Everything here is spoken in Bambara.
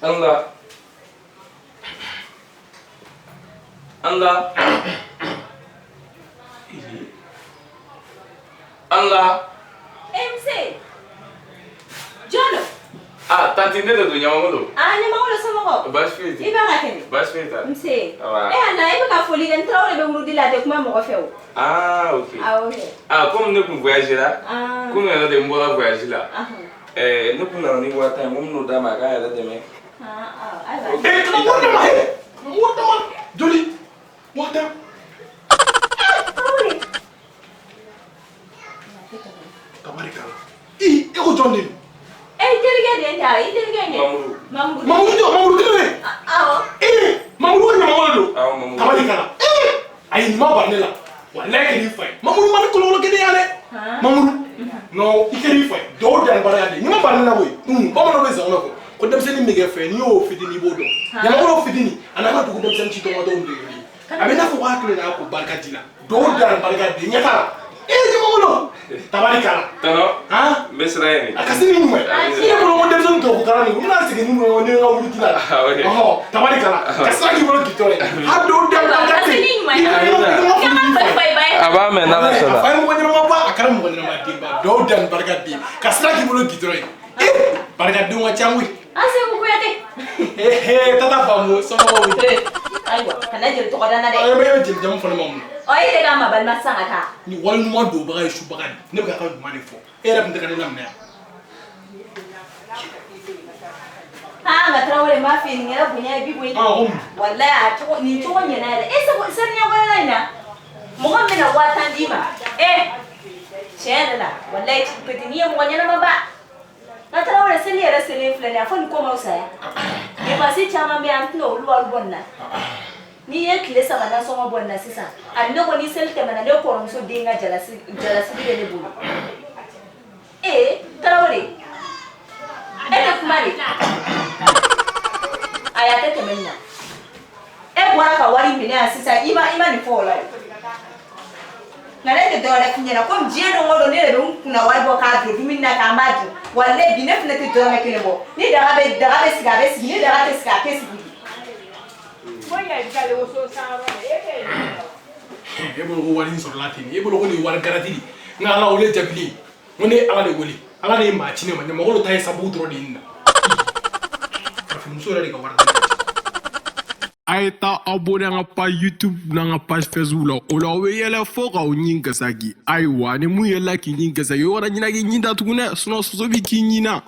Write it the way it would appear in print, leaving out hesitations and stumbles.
Allah. Allah. Allah. MC. Jono. Ah, tanti ne do nyamolo. Ah, nyamolo sama ko. Basfiti. Iba ngakeni. Basfita. MC. Ah. Na iba ka foli den Traoré be murudi la de kuma mo ko few. Ah, OK. Ah, OK. Ah, comme ne kun voyager là. Ah. Comme on a de mbola voyager là. Ah. Ne kun na ni wata mo no da ma ka ya de me. Ah, ai ba. Wata ma. Joli. Wata. Traoré. Tabarika. Eko Johnny. Intelligent ya, intelligent. Mamudu kene. Ah. Mamudu ni Mamudu. Ah, Mamudu. Tabarika. Ayi ni ma banela. Wallahi ni fay. Mamudu man ko lo kene ya le. Mamudu. No, ikeri fay. Do dan bara ya ni ma banela boy. Ba mo no be zama ko. Ko dem seni mege fay ni o fidini bodo. Ya ma ko fidini. Ana ma ko dem seni ci to ma do ndiri. Amena ko wa kle na ko barka dina. Do dan barka di nyata. Mamudu. Tabarika. Tano. Ha? Mesraeni. Akasini ni mwe. Ni ko mo dem son to ko karani. Una sigi ni mo ni ngam wuti la. Oh, tabarika. Kasaki mo kitore. Ha do dan barka di. Kasini ni mwe. Bye bye. Aba me na la sola. Afa mo nyama ba akara mo nyama dimba. Do dan barka di. Kasaki mo kitore. Barka di wa changwi. Ase ko kuyate. Tata famu so mo wi. Aiwa, kana jël to dana de. Ay me jël jam fona mom. Oy de ga ma bal ma sangata. Ni wal mo do ba shu ba ne ka ka ma ne fo. Era mta kana lam ne. Ha ga Traoré ma fi ni ra bunya bi boy. Wallahi to ni to nya na de. Esa ko san nya wala na. Muhammad na watan dima. Shela la. Wallahi ci pedi ni mo nya na ba. Na Traoré seli era seli flani afon ko ma usaya. E ba si chama be antno luwa bonna. Ni ye kile sama na so mo bonna sisa. Ande ko ni sel te mana de ko ron so dinga jalasi bi ne bulu. Traoré. Ete kumari. Ayate temenya. Bora ka wari mine asisa ima ni fola. Nalete dola kinyana ko mjie no ngodo ne le kuna wari bo ka dro minna ka maju. Walle bine fne te dola kene bo. Ni daga be siga be ni daga te siga te sigi. Moya gale wo so saro Ebo ko wari so latini. Ebo ko ni wari garatini. Ngala ole jabili. Ngone ala de woli. Ala ne ma chine ma nyama ko tay sabu dro dinna. Muso yɛrɛ de ka wari a ye taa abonné an ka page YouTube n'an ka page Facebook la o la o bɛ yɛlɛ fo k'aw ɲin kasaki ayiwa ni mun yɛlɛla k'i ɲin kasaki o kana ɲinɛ k'i ɲin datugu dɛ sinon soso bɛ k'i ɲin na